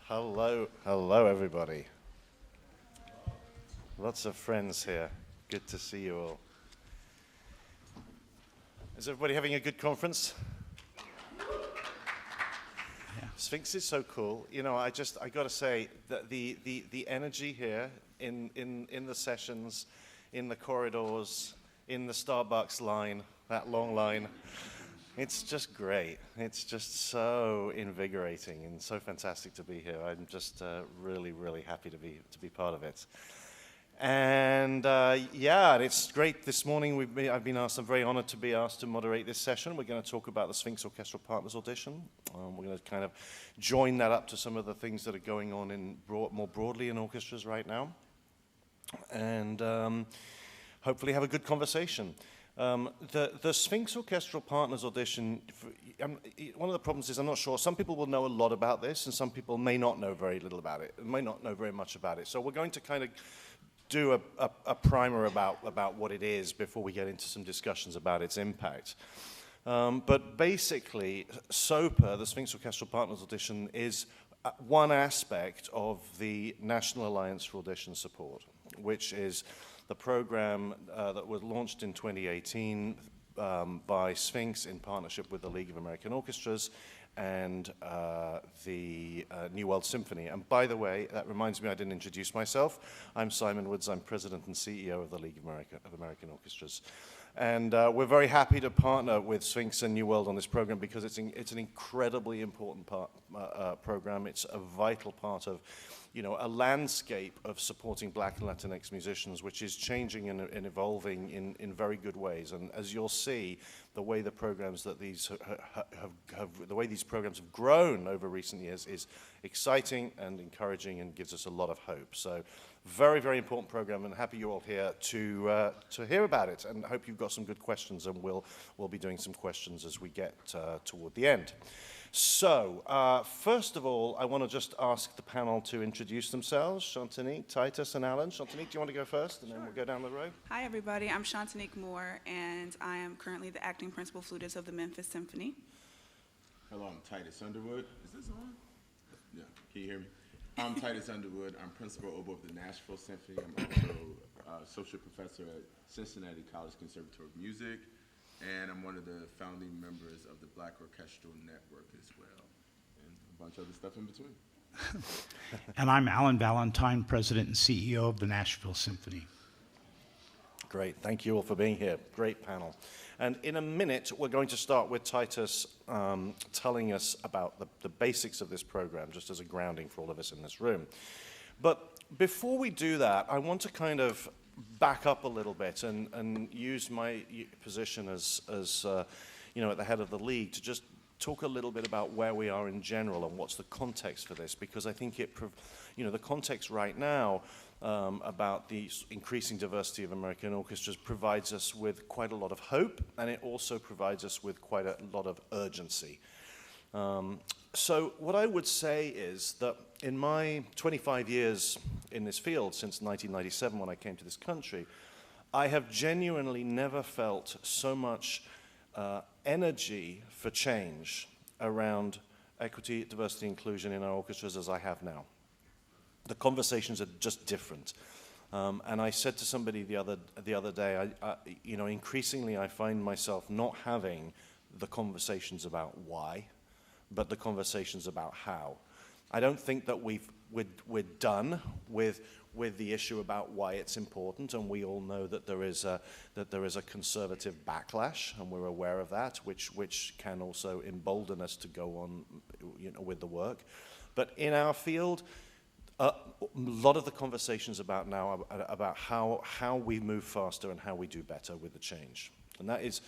Hello everybody. Lots of friends here. Good to see you all. Is everybody having a good conference? Yeah. Sphinx is so cool. You know, I got to say that the energy here in the sessions, in the corridors, in the Starbucks line, that long line. It's just great. It's just so invigorating and so fantastic to be here. I'm just really, really happy to be part of it. And yeah, it's great. This morning I'm very honored to be asked to moderate this session. We're going to talk about the Sphinx Orchestral Partners audition. We're going to kind of join that up to some of the things that are going on more broadly in orchestras right now, and hopefully have a good conversation. The Sphinx Orchestral Partners audition, one of the problems is I'm not sure. Some people will know a lot about this, and some people may not know very little about it, may not know very much about it. So we're going to kind of do a primer about what it is before we get into some discussions about its impact. But basically, Sopa, the Sphinx Orchestral Partners audition, is one aspect of the National Alliance for Audition Support, which is the program that was launched in 2018 by Sphinx in partnership with the League of American Orchestras and the New World Symphony. And by the way, that reminds me I didn't introduce myself. I'm Simon Woods. I'm President and CEO of the League of American Orchestras. And we're very happy to partner with Sphinx and New World on this program because it's an incredibly important program. It's a vital part of, you know, a landscape of supporting Black and Latinx musicians, which is changing and evolving in very good ways. And as you'll see, the way the programs that these programs have grown over recent years is exciting and encouraging and gives us a lot of hope. So, very, very important program, and happy you're all here to hear about it. And hope you've got some good questions, and we'll be doing some questions as we get toward the end. So, first of all, I want to just ask the panel to introduce themselves. Shantanique, Titus, and Alan. Shantanique, do you want to go first, and then we'll go down the road? Hi, everybody. I'm Shantanique Moore, and I am currently the acting principal flutist of the Memphis Symphony. Hello, I'm Titus Underwood. Is this on? Yeah, can you hear me? I'm Titus Underwood. I'm principal oboe of the Nashville Symphony. I'm also associate professor at Cincinnati College Conservatory of Music, and I'm one of the founding members of the Black Orchestral Network as well, and a bunch of other stuff in between. And I'm Alan Valentine, president and CEO of the Nashville Symphony. Great. Thank you all for being here. Great panel. And in a minute, we're going to start with Titus telling us about the basics of this program, just as a grounding for all of us in this room. But before we do that, I want to kind of back up a little bit and use my position as you know, at the head of the league to just talk a little bit about where we are in general and what's the context for this, because I think the context right now about the increasing diversity of American orchestras provides us with quite a lot of hope, and it also provides us with quite a lot of urgency. So what I would say is that in my 25 years in this field, since 1997 when I came to this country, I have genuinely never felt so much energy for change around equity, diversity, inclusion in our orchestras as I have now. The conversations are just different. And I said to somebody the other day, increasingly I find myself not having the conversations about why, but the conversations about how. I don't think that we're done with the issue about why it's important, and we all know that there is a conservative backlash, and we're aware of that, which can also embolden us to go on, with the work. But in our field, a lot of the conversations about how we move faster and how we do better with the change, and that is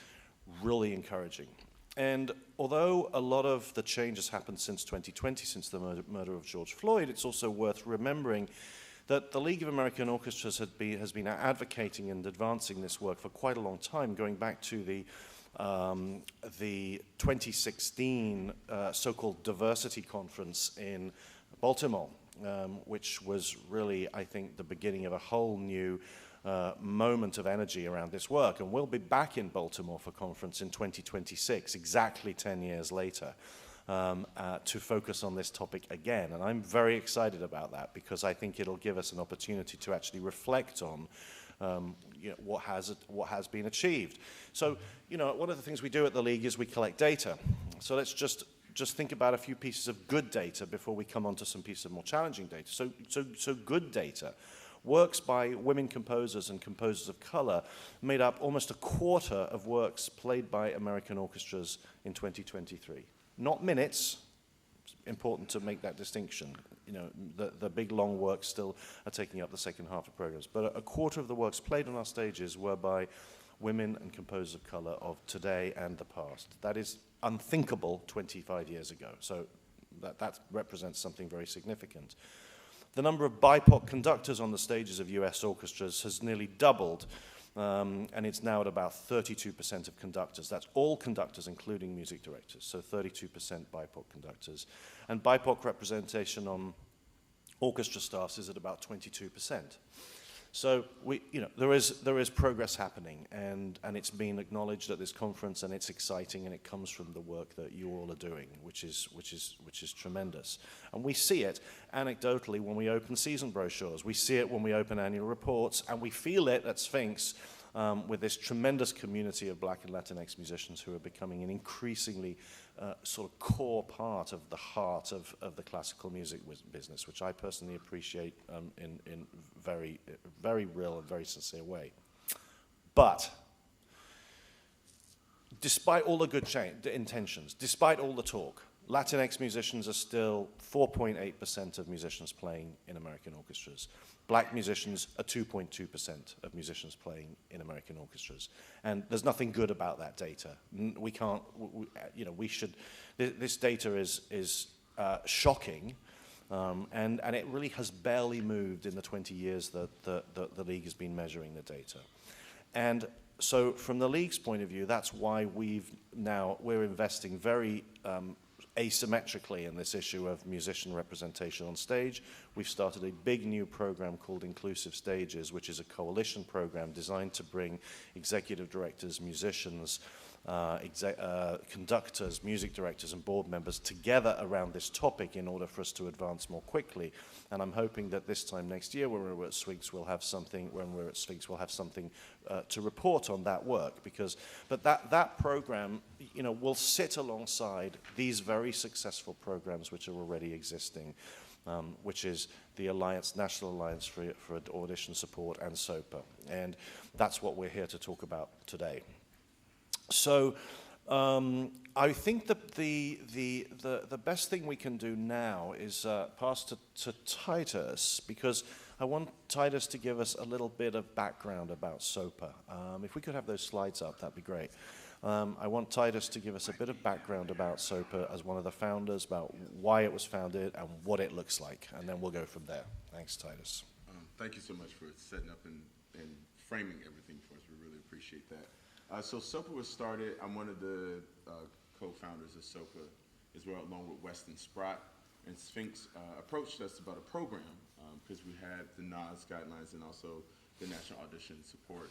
really encouraging. And although a lot of the change has happened since 2020, since the murder of George Floyd, it's also worth remembering that the League of American Orchestras has been advocating and advancing this work for quite a long time, going back to the 2016 so-called diversity conference in Baltimore, which was really, I think, the beginning of a whole new moment of energy around this work. And we'll be back in Baltimore for conference in 2026, exactly 10 years later. to focus on this topic again. And I'm very excited about that because I think it'll give us an opportunity to actually reflect on what has been achieved. So, one of the things we do at the League is we collect data. So let's just think about a few pieces of good data before we come on to some pieces of more challenging data. So good data. Works by women composers and composers of color made up almost a quarter of works played by American orchestras in 2023. Not minutes. It's important to make that distinction. The big long works still are taking up the second half of programs. But a quarter of the works played on our stages were by women and composers of color of today and the past. That is unthinkable 25 years ago. So that represents something very significant. The number of BIPOC conductors on the stages of US orchestras has nearly doubled, and it's now at about 32% of conductors. That's all conductors, including music directors, so 32% BIPOC conductors. And BIPOC representation on orchestra staffs is at about 22%. So there is progress happening, and it's been acknowledged at this conference, and it's exciting, and it comes from the work that you all are doing, which is tremendous. And we see it anecdotally when we open season brochures. We see it when we open annual reports, and we feel it at Sphinx with this tremendous community of Black and Latinx musicians who are becoming an increasingly sort of core part of the heart of the classical music business, which I personally appreciate in very, very real and very sincere way. But despite all the good intentions, despite all the talk, Latinx musicians are still 4.8% of musicians playing in American orchestras. Black musicians are 2.2% of musicians playing in American orchestras. And there's nothing good about that data. We can't, we should, this data is shocking, and it really has barely moved in the 20 years that the League has been measuring the data. And so from the League's point of view, that's why we're investing very asymmetrically in this issue of musician representation on stage. We've started a big new program called Inclusive Stages, which is a coalition program designed to bring executive directors, musicians, conductors, music directors, and board members together around this topic in order for us to advance more quickly. And I'm hoping that this time next year, when we're at Sphinx, we'll have something to report on that work. But that program, will sit alongside these very successful programs which are already existing, which is the National Alliance for Audition Support and Sopa. And that's what we're here to talk about today. So I think that the best thing we can do now is pass to Titus, because I want Titus to give us a little bit of background about Sopa. If we could have those slides up, that'd be great. I want Titus to give us a bit of background about Sopa as one of the founders, about why it was founded and what it looks like, and then we'll go from there. Thanks, Titus. Thank you so much for setting up and framing everything for us. We really appreciate that. So Sopa was started. I'm one of the co-founders of Sopa as well, along with Weston Sprott. And Sphinx approached us about a program because we had the NAS guidelines and also the National Audition Support.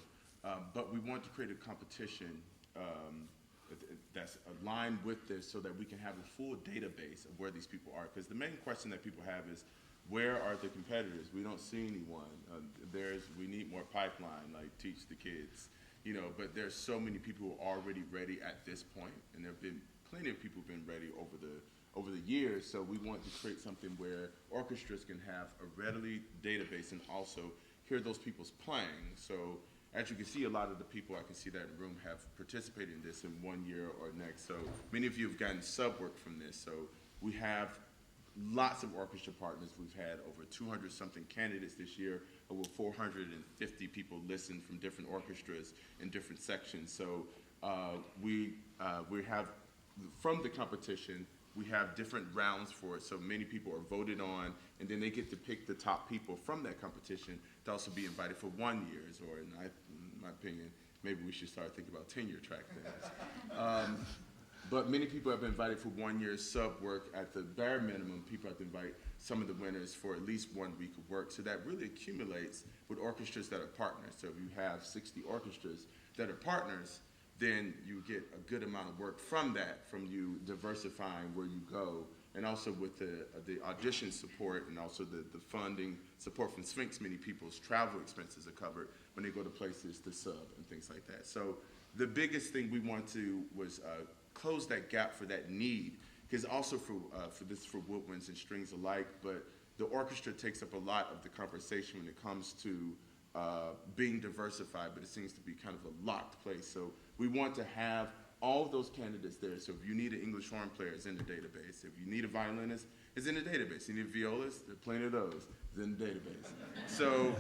But we wanted to create a competition that's aligned with this so that we can have a full database of where these people are. Because the main question that people have is, where are the competitors? We don't see anyone. We need more pipeline, like teach the kids. But there's so many people who are already ready at this point, and there have been plenty of people who've been ready over the years. So we want to create something where orchestras can have a readily database and also hear those people's playing. So as you can see, a lot of the people I can see that in the room have participated in this in 1 year or next. So many of you have gotten sub work from this. So we have lots of orchestra partners. We've had over 200-something candidates this year. Over 450 people listen from different orchestras in different sections. So we have, from the competition, we have different rounds for it. So many people are voted on, and then they get to pick the top people from that competition to also be invited for 1 year. Or in my opinion, maybe we should start thinking about tenure track things. But many people have been invited for 1 year sub work. At the bare minimum, people have to invite some of the winners for at least 1 week of work. So that really accumulates with orchestras that are partners. So if you have 60 orchestras that are partners, then you get a good amount of work from that, from you diversifying where you go, and also with the audition support and also the funding support from Sphinx. Many people's travel expenses are covered when they go to places to sub and things like that. So the biggest thing we want to was close that gap for that need, because also for woodwinds and strings alike, but the orchestra takes up a lot of the conversation when it comes to being diversified, but it seems to be kind of a locked place. So we want to have all of those candidates there. So if you need an English horn player, it's in the database. If you need a violinist, it's in the database. You need a violist, there are plenty of those. It's in the database. So,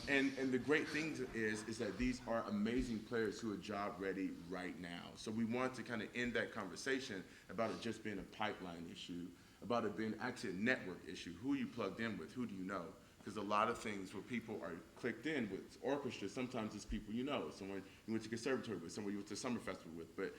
and the great thing is that these are amazing players who are job ready right now. So we want to kind of end that conversation about it just being a pipeline issue, about it being actually a network issue. Who are you plugged in with? Who do you know? Because a lot of things where people are clicked in with orchestra, sometimes it's people you know, someone you went to conservatory with, someone you went to summer festival with. But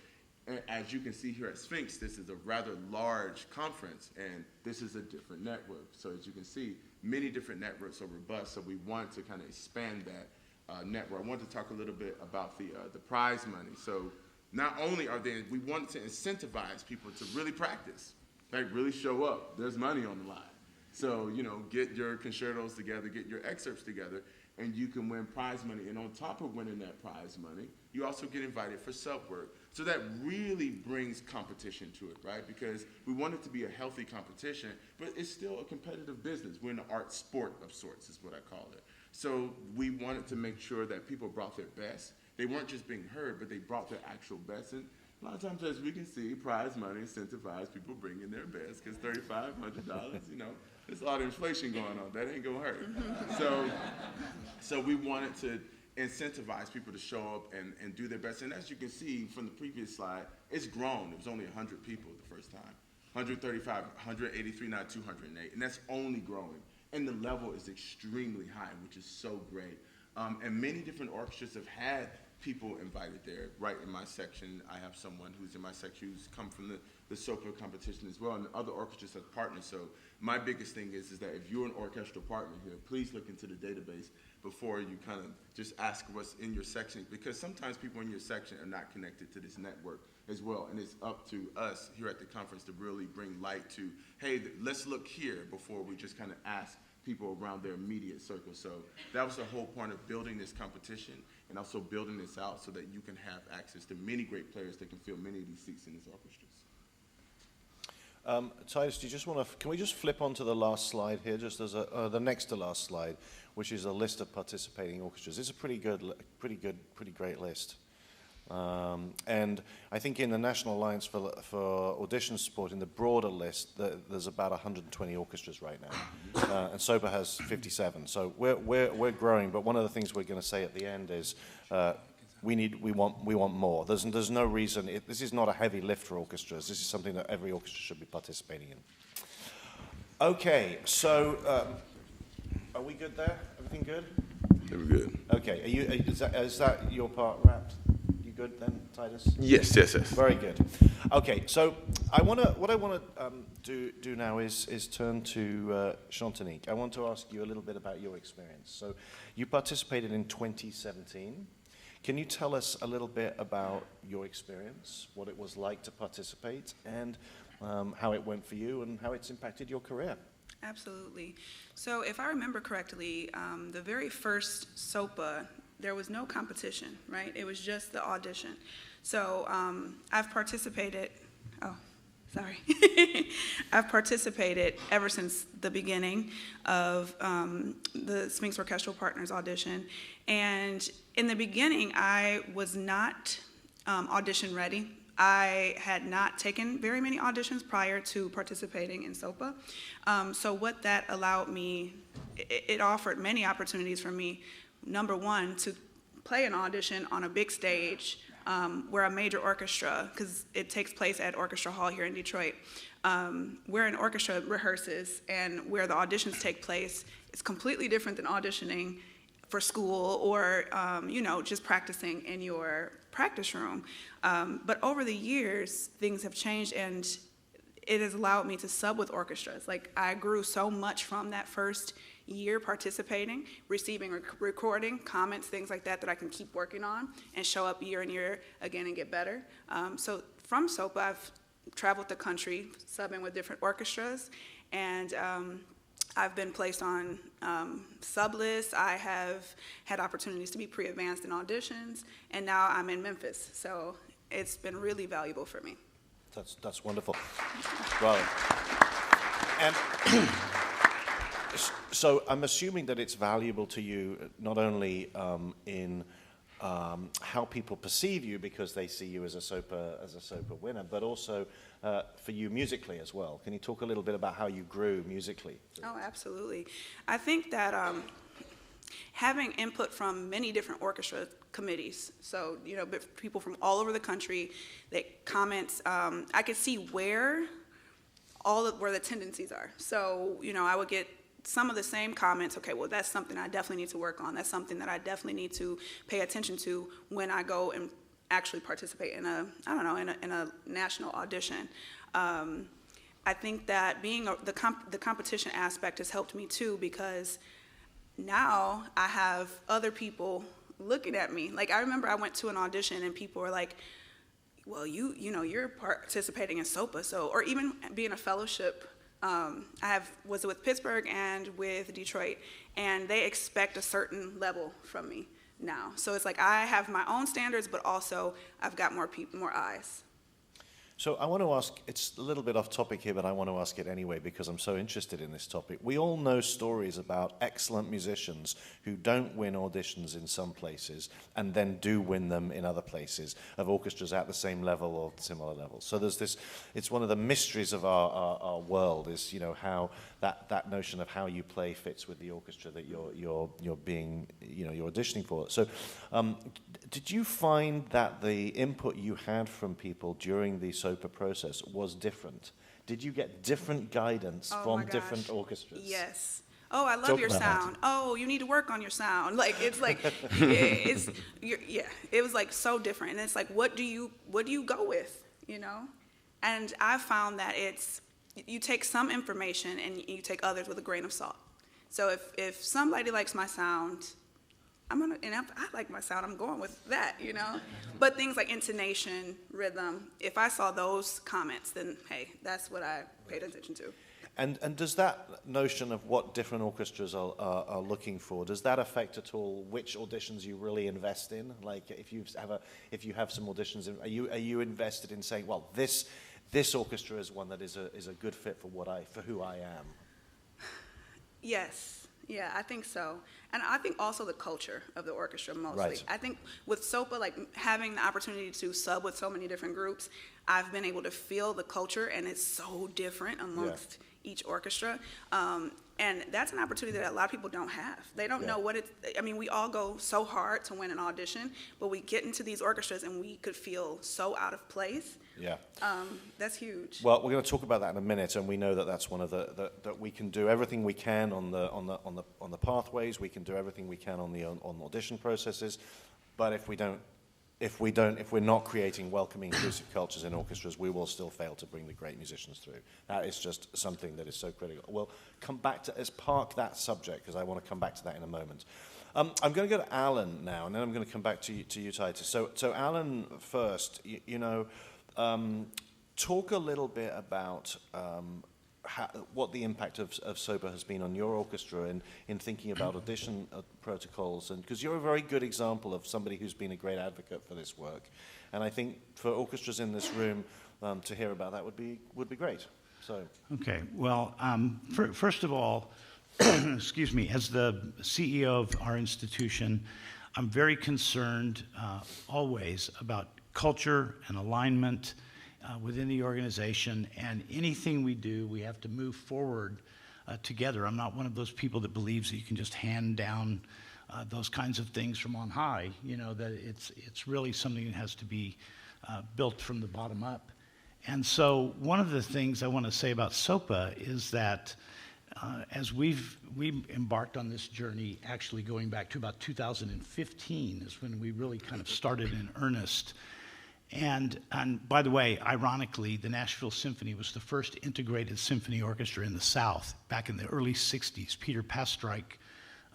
as you can see here at Sphinx, this is a rather large conference, and this is a different network. So as you can see, many different networks are robust, so we want to kind of expand that network. I want to talk a little bit about the prize money. So not only we want to incentivize people to really practice, like really show up. There's money on the line. So, get your concertos together, get your excerpts together, and you can win prize money. And on top of winning that prize money, you also get invited for sub work. So that really brings competition to it, right? Because we want it to be a healthy competition, but it's still a competitive business. We're in an art sport of sorts, is what I call it. So we wanted to make sure that people brought their best. They weren't just being heard, but they brought their actual best. And a lot of times, as we can see, prize money incentivizes people bringing their best, because $3,500, there's a lot of inflation going on. That ain't gonna hurt. So we wanted to incentivize people to show up and do their best. And as you can see from the previous slide, it's grown. It was only 100 people the first time. 135, 183, now 208. And that's only growing. And the level is extremely high, which is so great. And many different orchestras have had people invited there. Right in my section, I have someone who's in my section who's come from the Sopa competition as well, and other orchestras have partners. So my biggest thing is that if you're an orchestral partner here, please look into the database before you kind of just ask what's in your section, because sometimes people in your section are not connected to this network as well, and it's up to us here at the conference to really bring light to, hey, let's look here before we just kind of ask people around their immediate circle. So that was the whole point of building this competition and also building this out so that you can have access to many great players that can fill many of these seats in these orchestras. Titus, do you just want to, can we just flip onto the last slide here, just as the next to last slide, which is a list of participating orchestras. It's a pretty great list. And I think in the National Alliance for Audition Support, in the broader list, there's about 120 orchestras right now, and Sopa has 57. So we're growing. But one of the things we're going to say at the end is we want more. There's no reason. This is not a heavy lift for orchestras. This is something that every orchestra should be participating in. Okay, so are we good there? Everything good? Very good. Okay, is that your part wrapped? Good then, Titus? Yes. Very good. Okay, so what I want to do now is turn to Shantanique. I want to ask you a little bit about your experience. So you participated in 2017. Can you tell us a little bit about your experience, what it was like to participate, and how it went for you and how it's impacted your career? Absolutely. So if I remember correctly, the very first Sopa, there was no competition, right? It was just the audition. So I've participated, I've participated ever since the beginning of the Sphinx Orchestral Partners audition. And in the beginning, I was not audition ready. I had not taken very many auditions prior to participating in Sopa. So what that allowed me, it offered many opportunities for me. Number one, to play an audition on a big stage where a major orchestra, because it takes place at Orchestra Hall here in Detroit, where an orchestra rehearses and where the auditions take place, it's completely different than auditioning for school or just practicing in your practice room. But over the years, things have changed, and it has allowed me to sub with orchestras. Like, I grew so much from that first year participating, receiving recording, comments, things like that I can keep working on and show up year and year again and get better. So from Sopa, I've traveled the country, subbing with different orchestras, and I've been placed on sub lists. I have had opportunities to be pre-advanced in auditions, and now I'm in Memphis. So it's been really valuable for me. That's wonderful. Well, and so I'm assuming that it's valuable to you not only in how people perceive you because they see you as a Sopa winner, but also for you musically as well. Can you talk a little bit about how you grew musically? Oh, absolutely. I think that having input from many different orchestra committees, so people from all over the country, that comments, I could see where where the tendencies are. So I would get some of the same comments. Okay, well, that's something I definitely need to work on. That's something that I definitely need to pay attention to when I go and actually participate in a national audition. I think that being the competition aspect has helped me too, because now I have other people looking at me. Like, I remember I went to an audition and people were like, well, you're participating in Sopa, so, or even being a fellowship. I was with Pittsburgh and with Detroit, and they expect a certain level from me now. So it's like I have my own standards, but also I've got more eyes. So I want to ask, it's a little bit off topic here, but I want to ask it anyway because I'm so interested in this topic. We all know stories about excellent musicians who don't win auditions in some places and then do win them in other places, of orchestras at the same level or similar levels. So there's this, it's one of the mysteries of our world is, how that notion of how you play fits with the orchestra that you're being, you're auditioning for. So did you find that the input you had from people during the Sopa process was different? Did you get different guidance from different orchestras? Yes. Oh, I love your sound. Oh, you need to work on your sound. Like, it's like, it was like so different. And it's like, what do you go with, And I found that you take some information and you take others with a grain of salt. So if somebody likes my sound, if I like my sound, I'm going with that, But things like intonation, rhythm, if I saw those comments, then hey, that's what I paid attention to. And does that notion of what different orchestras are looking for, does that affect at all which auditions you really invest in? Like if you have some auditions, are you invested in saying, well, this orchestra is one that is a good fit for who I am? Yes. Yeah, I think so. And I think also the culture of the orchestra mostly. Right. I think with Sopa, like having the opportunity to sub with so many different groups, I've been able to feel the culture, and it's so different amongst each orchestra. And that's an opportunity that a lot of people don't have. They don't know what we all go so hard to win an audition, but we get into these orchestras and we could feel so out of place. Yeah. That's huge. Well, we're going to talk about that in a minute, and we know that that's one of that we can do everything we can on the pathways. We can do everything we can on the audition processes, but if we're not creating welcoming, inclusive cultures in orchestras, we will still fail to bring the great musicians through. That is just something that is so critical. We'll come back to, let's park that subject, because I want to come back to that in a moment. I'm going to go to Alan now, and then I'm going to come back to you, Titus. So Alan first, talk a little bit about what the impact of Sopa has been on your orchestra in thinking about audition protocols, and because you're a very good example of somebody who's been a great advocate for this work, and I think for orchestras in this room to hear about that would be great. So okay, well, first of all, excuse me, as the CEO of our institution, I'm very concerned always about culture and alignment within the organization, and anything we do, we have to move forward together. I'm not one of those people that believes that you can just hand down those kinds of things from on high, that it's really something that has to be built from the bottom up. And so one of the things I want to say about Sopa is that as we embarked on this journey, actually going back to about 2015 is when we really kind of started in earnest. And by the way, ironically, the Nashville Symphony was the first integrated symphony orchestra in the South back in the early 60s. Peter Pastryk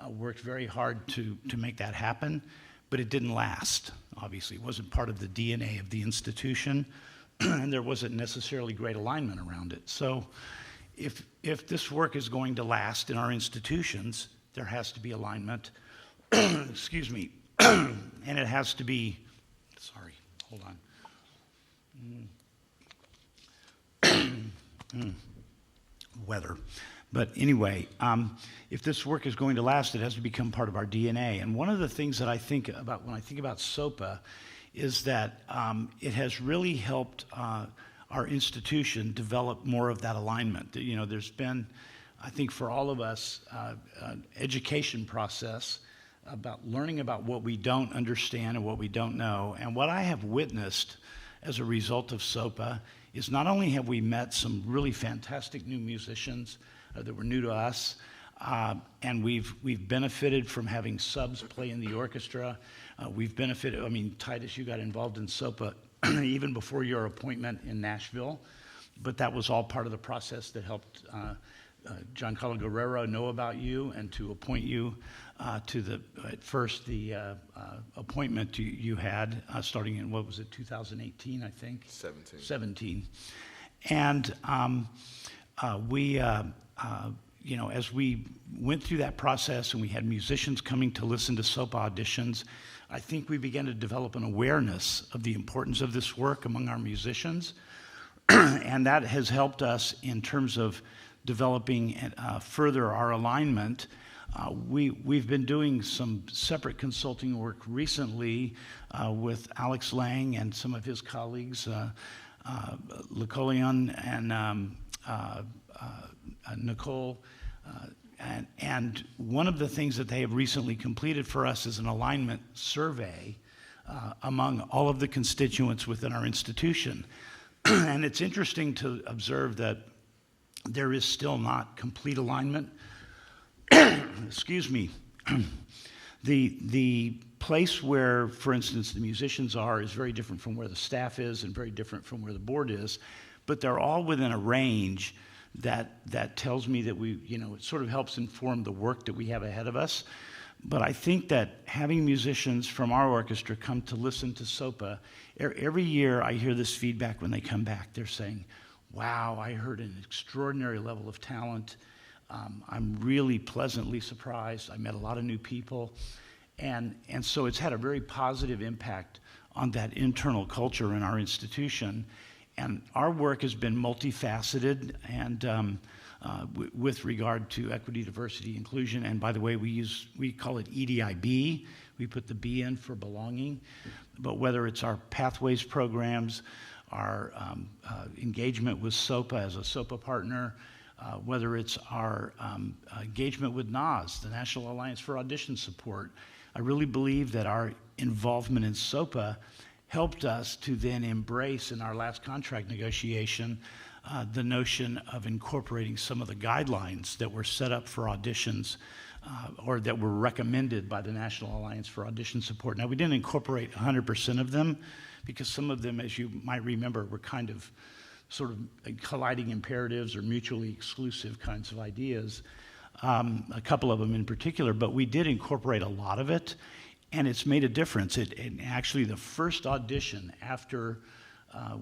worked very hard to make that happen, but it didn't last, obviously. It wasn't part of the DNA of the institution, and there wasn't necessarily great alignment around it. So if this work is going to last in our institutions, there has to be alignment, excuse me, and it has to be, sorry, hold on. Weather. But anyway, if this work is going to last, it has to become part of our DNA. And one of the things that I think about when I think about Sopa is that it has really helped our institution develop more of that alignment. You know, there's been, I think for all of us, an education process about learning about what we don't understand and what we don't know. And what I have witnessed as a result of Sopa is not only have we met some really fantastic new musicians that were new to us, and we've benefited from having subs play in the orchestra. We've benefited, I mean, Titus, you got involved in Sopa even before your appointment in Nashville, but that was all part of the process that helped Giancarlo Guerrero know about you and to appoint you to the, at first, the appointment you had starting in, what was it, 2018, I think? 17. And we, you know, as we went through that process and we had musicians coming to listen to Sopa auditions, I think we began to develop an awareness of the importance of this work among our musicians. And that has helped us in terms of developing further our alignment. We've been doing some separate consulting work recently with Alex Lang and some of his colleagues, Lecolion and Nicole. And one of the things that they have recently completed for us is an alignment survey among all of the constituents within our institution. And it's interesting to observe that there is still not complete alignment. Excuse me. The place where, for instance, the musicians are is very different from where the staff is and very different from where the board is, but they're all within a range that tells me that we, you know, it sort of helps inform the work that we have ahead of us. But I think that having musicians from our orchestra come to listen to Sopa, every year I hear this feedback when they come back. They're saying, wow, I heard an extraordinary level of talent. I'm really pleasantly surprised. I met a lot of new people. And so it's had a very positive impact on that internal culture in our institution. And our work has been multifaceted and with regard to equity, diversity, inclusion. And by the way, we call it EDIB. We put the B in for belonging. But whether it's our Pathways programs, our engagement with Sopa as a Sopa partner, whether it's our engagement with NAS, the National Alliance for Audition Support, I really believe that our involvement in Sopa helped us to then embrace in our last contract negotiation the notion of incorporating some of the guidelines that were set up for auditions or that were recommended by the National Alliance for Audition Support. Now, we didn't incorporate 100% of them because some of them, as you might remember, were kind of sort of colliding imperatives or mutually exclusive kinds of ideas, a couple of them in particular, but we did incorporate a lot of it, and it's made a difference. It actually, the first audition after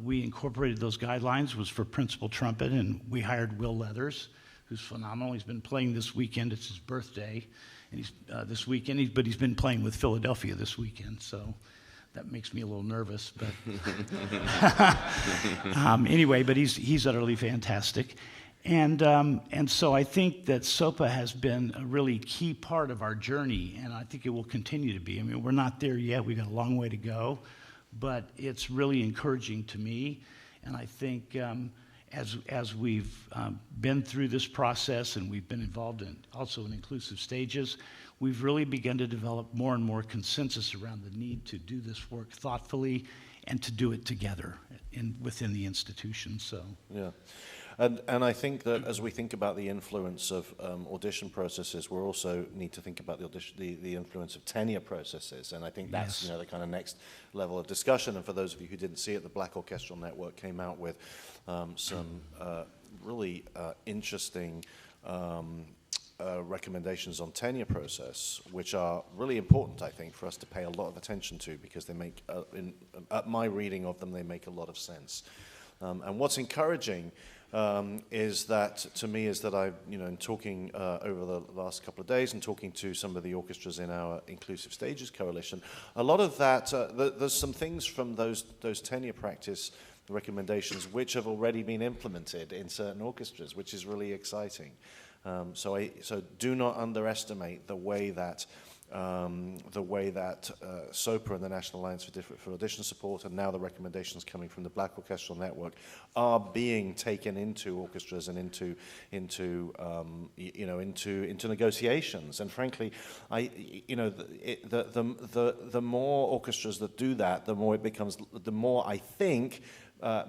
we incorporated those guidelines was for principal trumpet, and we hired Will Leathers, who's phenomenal. He's been playing this weekend. It's his birthday, and he's this weekend, but he's been playing with Philadelphia this weekend, so that makes me a little nervous, but anyway, but he's utterly fantastic. And so I think that Sopa has been a really key part of our journey, and I think it will continue to be. I mean, we're not there yet. We've got a long way to go, but it's really encouraging to me. And I think as we've been through this process and we've been involved in also in inclusive stages, we've really begun to develop more and more consensus around the need to do this work thoughtfully and to do it together within the institution. So, yeah. And I think that as we think about the influence of audition processes, we also need to think about the influence of tenure processes. And I think that's Yes. the kind of next level of discussion. And for those of you who didn't see it, the Black Orchestral Network came out with some really interesting recommendations on tenure process, which are really important, I think, for us to pay a lot of attention to, because they make, at my reading of them, they make a lot of sense. And what's encouraging is that, to me, is that I've, in talking over the last couple of days and talking to some of the orchestras in our Inclusive Stages Coalition, a lot of that, there's some things from those tenure practice recommendations which have already been implemented in certain orchestras, which is really exciting. So do not underestimate the way that SOPA and the National Alliance for Audition Support, and now the recommendations coming from the Black Orchestral Network, are being taken into orchestras and into negotiations. And frankly, the more orchestras that do that, the more it becomes, the more I think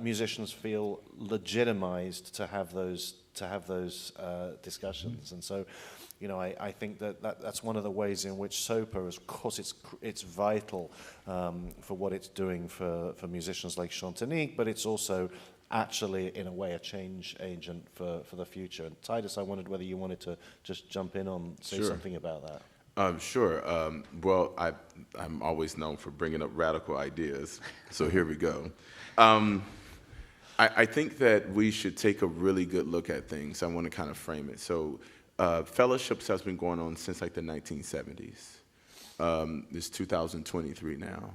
musicians feel legitimized to have those discussions. And so, I think that's one of the ways in which SOPA, of course, it's vital for what it's doing for musicians like Shantanique, but it's also actually, in a way, a change agent for the future. And Titus, I wondered whether you wanted to just jump in on, say Sure. something about that. Sure. Well, I'm always known for bringing up radical ideas, so here we go. I think that we should take a really good look at things. I want to kind of frame it. So fellowships has been going on since like the 1970s. It's 2023 now.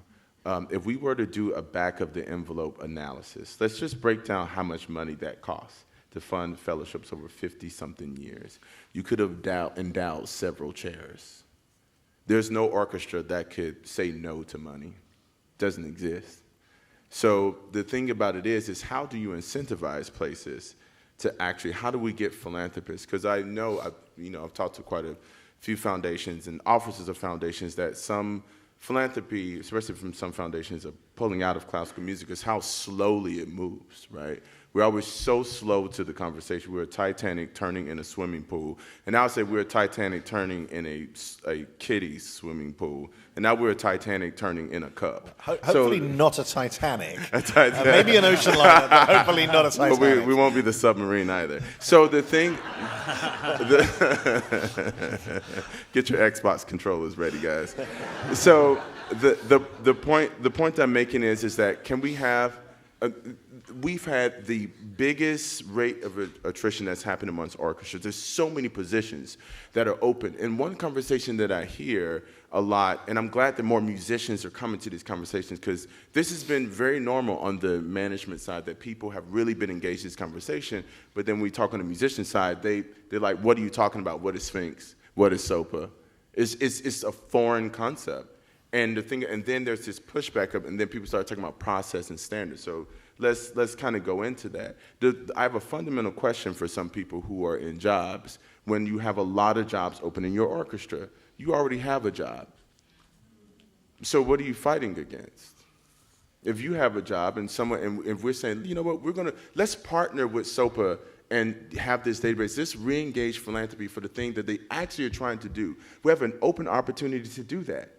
If we were to do a back of the envelope analysis, let's just break down how much money that costs to fund fellowships over 50-something years. You could have endowed several chairs. There's no orchestra that could say no to money. Doesn't exist. So the thing about it is how do you incentivize places to actually, how do we get philanthropists? Because I know, I've talked to quite a few foundations and officers of foundations that some philanthropy, especially from some foundations, are pulling out of classical music is how slowly it moves, right? We're always so slow to the conversation. We're a Titanic turning in a swimming pool. And now I say we're a Titanic turning in a kiddie swimming pool. And now we're a Titanic turning in a cup. Hopefully not a Titanic. A Titanic. Maybe an ocean liner, but hopefully not a Titanic. But we won't be the submarine either. So the thing, get your Xbox controllers ready, guys. So the point I'm making is that can we have, we've had the biggest rate of attrition that's happened amongst orchestras. There's so many positions that are open. And one conversation that I hear a lot, and I'm glad that more musicians are coming to these conversations, because this has been very normal on the management side, that people have really been engaged in this conversation, but then we talk on the musician side, they're like, what are you talking about? What is Sphinx? What is Sopa? It's a foreign concept. And then there's this pushback up, and then people start talking about process and standards. So let's kind of go into that. I have a fundamental question for some people who are in jobs. When you have a lot of jobs open in your orchestra, you already have a job. So what are you fighting against? If you have a job and if we're saying, you know what, let's partner with SOPA and have this database, let's re-engage philanthropy for the thing that they actually are trying to do. We have an open opportunity to do that.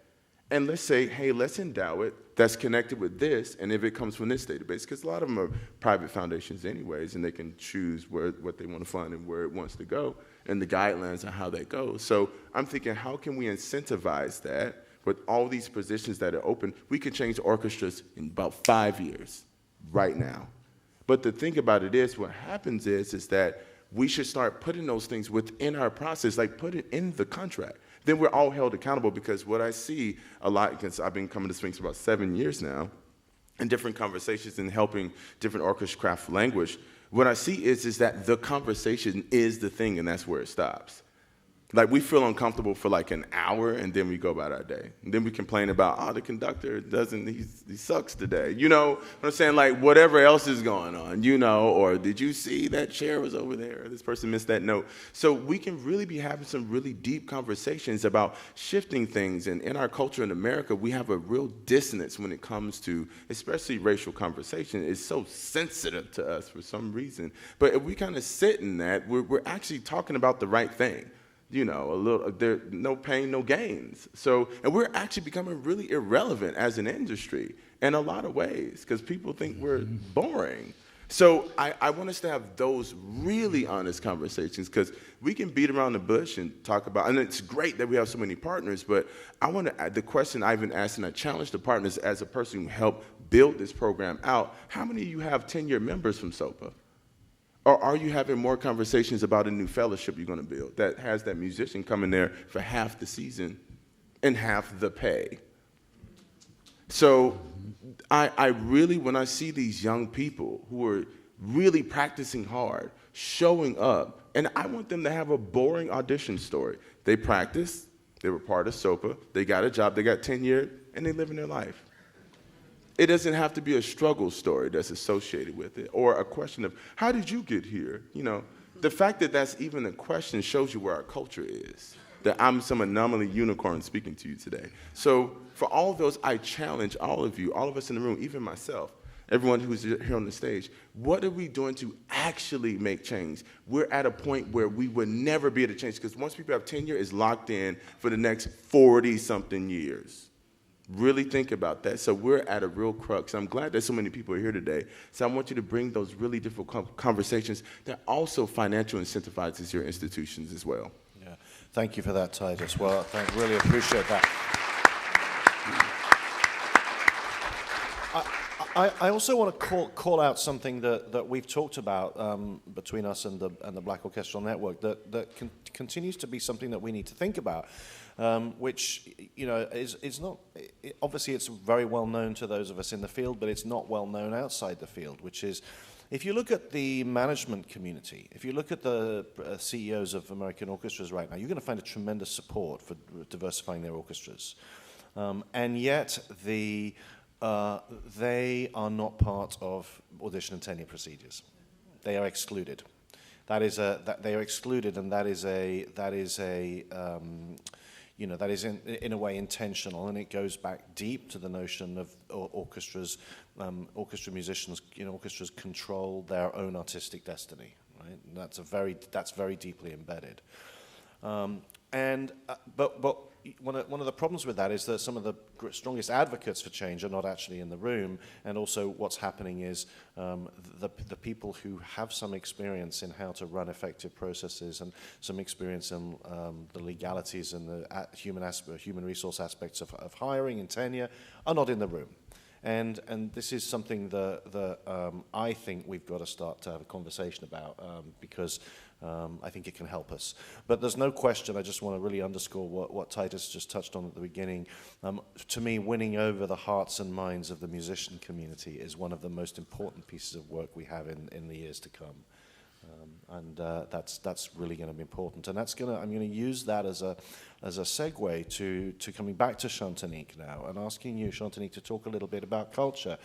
And let's say, hey, let's endow it that's connected with this, and if it comes from this database, because a lot of them are private foundations anyways, and they can choose what they want to fund and where it wants to go, and the guidelines on how that goes. So I'm thinking, how can we incentivize that with all these positions that are open? We could change orchestras in about 5 years, right now. But the thing about it is, what happens is that we should start putting those things within our process, like put it in the contract. Then we're all held accountable, because what I see a lot, because I've been coming to Sphinx for about 7 years now, in different conversations and helping different orchestras craft language, what I see is that the conversation is the thing, and that's where it stops. Like, we feel uncomfortable for like an hour, and then we go about our day. And then we complain about, oh, the conductor he sucks today. You know what I'm saying? Like, whatever else is going on, you know, or did you see that chair was over there? Or this person missed that note. So we can really be having some really deep conversations about shifting things. And in our culture in America, we have a real dissonance when it comes to, especially racial conversation. It's so sensitive to us for some reason. But if we kind of sit in that, we're actually talking about the right thing. You know, there, no pain, no gains. So, and we're actually becoming really irrelevant as an industry in a lot of ways because people think we're boring. So I want us to have those really honest conversations because we can beat around the bush and talk about, and it's great that we have so many partners, but I want to add the question I even asked, and I challenged the partners as a person who helped build this program out, how many of you have 10-year members from Sopa? Or are you having more conversations about a new fellowship you're going to build that has that musician coming there for half the season and half the pay? So I really, when I see these young people who are really practicing hard, showing up, and I want them to have a boring audition story. They practiced, they were part of Sopa, they got a job, they got tenured, and they live in their life. It doesn't have to be a struggle story that's associated with it, or a question of, how did you get here? You know, the fact that that's even a question shows you where our culture is, that I'm some anomaly unicorn speaking to you today. So for all of those, I challenge all of you, all of us in the room, even myself, everyone who's here on the stage, what are we doing to actually make change? We're at a point where we would never be able to change, because once people have tenure, it's locked in for the next 40-something years. Really think about that. So we're at a real crux. I'm glad that so many people are here today. So I want you to bring those really difficult conversations that also financially incentivizes your institutions as well. Yeah, thank you for that, Titus. Well, really appreciate that. I also want to call out something that we've talked about between us and the Black Orchestral Network that continues to be something that we need to think about, which, you know, is not, obviously it's very well known to those of us in the field, but it's not well known outside the field, which is, if you look at the management community, if you look at the CEOs of American orchestras right now, you're going to find a tremendous support for diversifying their orchestras. And yet they are not part of audition and tenure procedures. They are excluded. They are excluded, and that is in a way intentional, and it goes back deep to the notion of orchestras, orchestra musicians, orchestras control their own artistic destiny, right? And that's very deeply embedded. But one of the problems with that is that some of the strongest advocates for change are not actually in the room, and also what's happening is the people who have some experience in how to run effective processes and some experience in the legalities and the human resource aspects of hiring and tenure are not in the room. And this is something that I think we've got to start to have a conversation about because I think it can help us. But there's no question, I just want to really underscore what Titus just touched on at the beginning. To me, winning over the hearts and minds of the musician community is one of the most important pieces of work we have in the years to come. That's really going to be important. And I'm going to use that as a segue to coming back to Shantanique now and asking you, Shantanique, to talk a little bit about culture.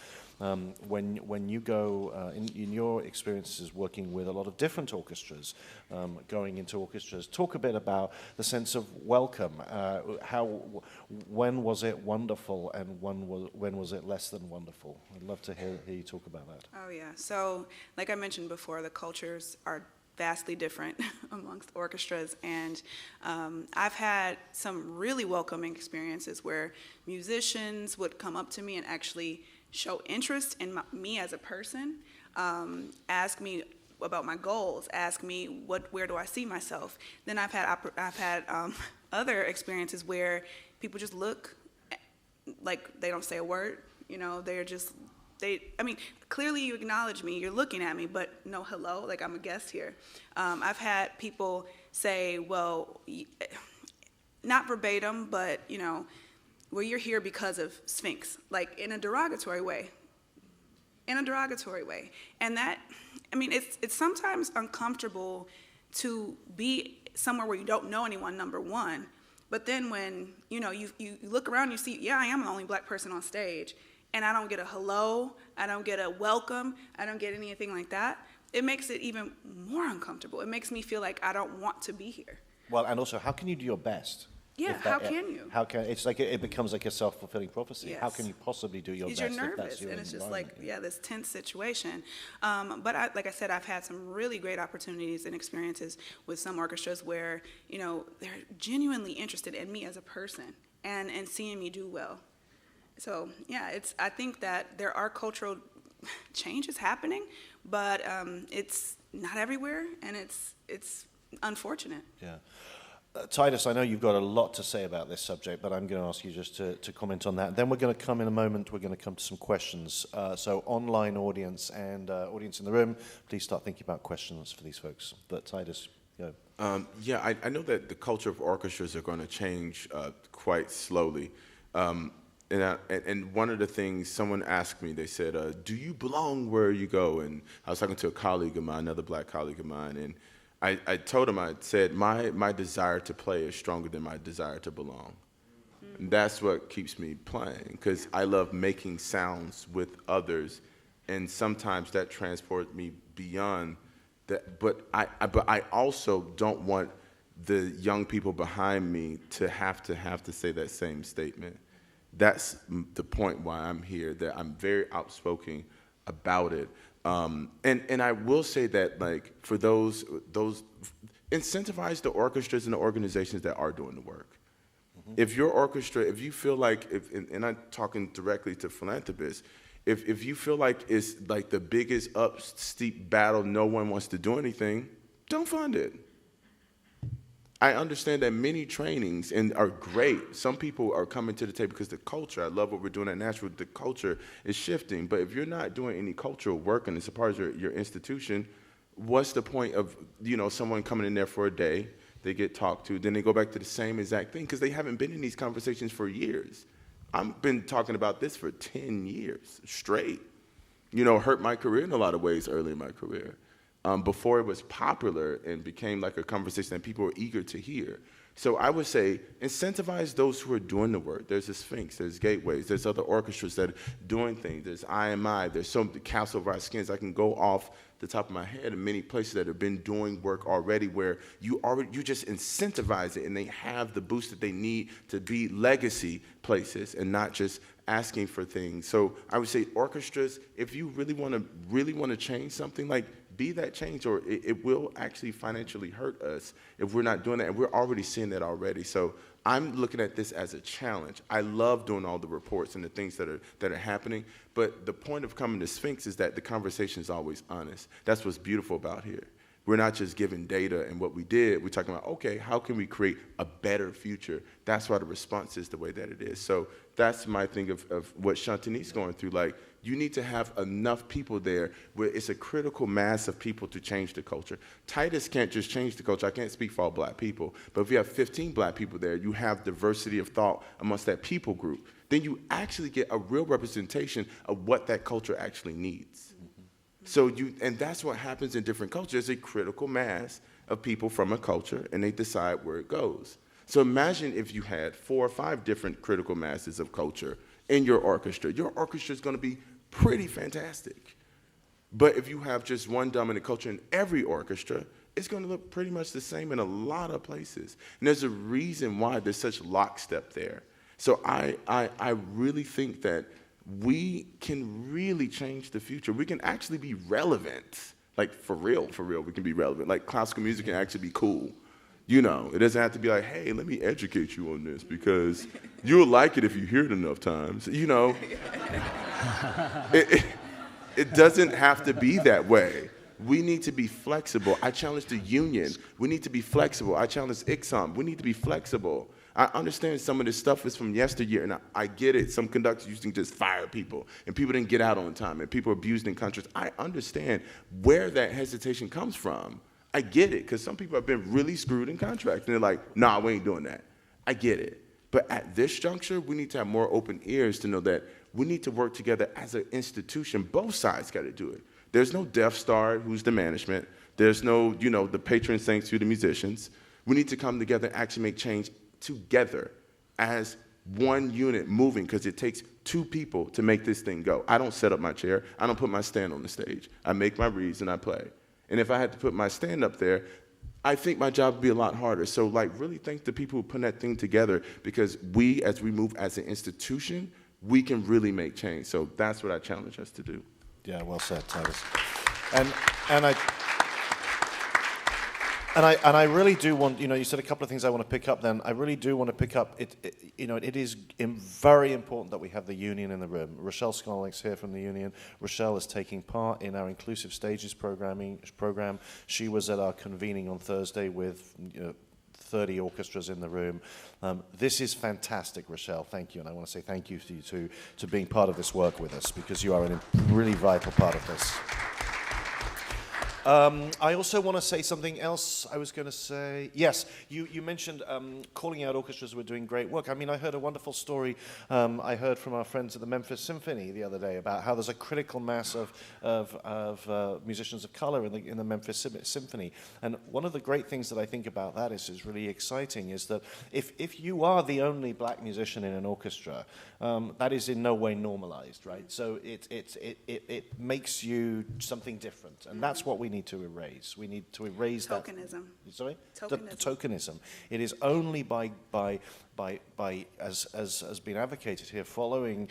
When you go in your experiences working with a lot of different orchestras, going into orchestras, talk a bit about the sense of welcome. When was it wonderful, and when was it less than wonderful? I'd love to hear you talk about that. Oh yeah. So like I mentioned before, the cultures are vastly different amongst orchestras, and I've had some really welcoming experiences where musicians would come up to me and actually show interest in me as a person, ask me about my goals, ask me where do I see myself. Then I've had other experiences where people just look like they don't say a word. Clearly you acknowledge me, you're looking at me, but no hello, like I'm a guest here. I've had people say, well, not verbatim, but, well, you're here because of Sphinx, like in a derogatory way. And that, it's sometimes uncomfortable to be somewhere where you don't know anyone, number one. But then when, you look around, you see, yeah, I am the only black person on stage, and I don't get a hello, I don't get a welcome, I don't get anything like that. It makes it even more uncomfortable. It makes me feel like I don't want to be here. Well, and also, how can you do your best? Yeah, how can you? It's like it becomes like a self-fulfilling prophecy. Yes. How can you possibly do your best You're if nervous, that's your and it's just like, environment? this tense situation. But like I said, I've had some really great opportunities and experiences with some orchestras where, they're genuinely interested in me as a person and seeing me do well. So, yeah, I think that there are cultural changes happening, but it's not everywhere, and it's unfortunate. Yeah. Titus, I know you've got a lot to say about this subject, but I'm going to ask you just to comment on that. Then we're going to come in a moment, we're going to come to some questions. So online audience and audience in the room, please start thinking about questions for these folks. But Titus, go. I know that the culture of orchestras are going to change quite slowly. And one of the things someone asked me, they said, do you belong where you go? And I was talking to a colleague of mine, another black colleague of mine, and I told him, I said, my desire to play is stronger than my desire to belong. And that's what keeps me playing, because I love making sounds with others, and sometimes that transports me beyond that. But I also don't want the young people behind me to have to say that same statement. That's the point why I'm here, that I'm very outspoken about it. And I will say that, like, for those incentivize the orchestras and the organizations that are doing the work. Mm-hmm. If your orchestra, if you feel like, and I'm talking directly to philanthropists, if you feel like it's like the biggest steep battle, no one wants to do anything, don't fund it. I understand that many trainings are great. Some people are coming to the table because the culture, I love what we're doing at Nashville, the culture is shifting. But if you're not doing any cultural work and it's a part of your institution, what's the point of, someone coming in there for a day, they get talked to, then they go back to the same exact thing because they haven't been in these conversations for years. I've been talking about this for 10 years straight. Hurt my career in a lot of ways early in my career. Before it was popular and became like a conversation that people were eager to hear. So I would say incentivize those who are doing the work. There's the Sphinx, there's Gateways, there's other orchestras that are doing things. There's IMI, there's some Castle of Our Skins. I can go off the top of my head in many places that have been doing work already where you just incentivize it and they have the boost that they need to be legacy places and not just asking for things. So I would say orchestras, if you really want to change something, like be that change, or it will actually financially hurt us if we're not doing that, and we're already seeing that already. So I'm looking at this as a challenge. I love doing all the reports and the things that are happening, but the point of coming to Sphinx is that the conversation is always honest. That's what's beautiful about here. We're not just giving data and what we did. We're talking about, okay, how can we create a better future? That's why the response is the way that it is. So that's my thing of what Shantanique's going through. Like, you need to have enough people there where it's a critical mass of people to change the culture. Titus can't just change the culture. I can't speak for all black people. But if you have 15 black people there, you have diversity of thought amongst that people group. Then you actually get a real representation of what that culture actually needs. So and that's what happens in different cultures. There's a critical mass of people from a culture, and they decide where it goes. So imagine if you had 4 or 5 different critical masses of culture in your orchestra. Your orchestra is going to be pretty fantastic. But if you have just one dominant culture in every orchestra, it's going to look pretty much the same in a lot of places. And there's a reason why there's such lockstep there. So I really think that we can really change the future. We can actually be relevant. Like, for real, we can be relevant. Like, classical music can actually be cool. It doesn't have to be like, hey, let me educate you on this because you'll like it if you hear it enough times. It doesn't have to be that way. We need to be flexible. I challenge the union. We need to be flexible. I challenge ICSOM. We need to be flexible. I understand some of this stuff is from yesteryear, and I get it. Some conductors used to just fire people, and people didn't get out on time, and people abused in contracts. I understand where that hesitation comes from. I get it, because some people have been really screwed in contracts, and they're like, nah, we ain't doing that. I get it. But at this juncture, we need to have more open ears to know that we need to work together as an institution. Both sides got to do it. There's no Death Star who's the management. There's no, the patron saints who the musicians. We need to come together and actually make change together as one unit moving, because it takes two people to make this thing go. I don't set up my chair. I don't put my stand on the stage. I make my reads and I play. And if I had to put my stand up there, I think my job would be a lot harder. So, like, really thank the people who put that thing together, because we, as we move as an institution, we can really make change. So that's what I challenge us to do. Yeah, well said, Titus. And I really do want, you said a couple of things I want to pick up then. I really do want to pick up, it is very important that we have the union in the room. Rochelle Skolnick's here from the union. Rochelle is taking part in our Inclusive Stages program. She was at our convening on Thursday with 30 orchestras in the room. This is fantastic, Rochelle. Thank you. And I want to say thank you to you to being part of this work with us, because you are a really vital part of this. I also want to say something else. I was going to say, yes, you mentioned calling out orchestras who are doing great work. I mean, I heard a wonderful story I heard from our friends at the Memphis Symphony the other day about how there's a critical mass of musicians of color in the Memphis Symphony. And one of the great things that I think about that is really exciting is that if you are the only black musician in an orchestra, that is in no way normalized, right? So it makes you something different, and that's what we need to erase. We need to erase Tokenism. that. Sorry? Tokenism. The tokenism. It is only by as has been advocated here, following,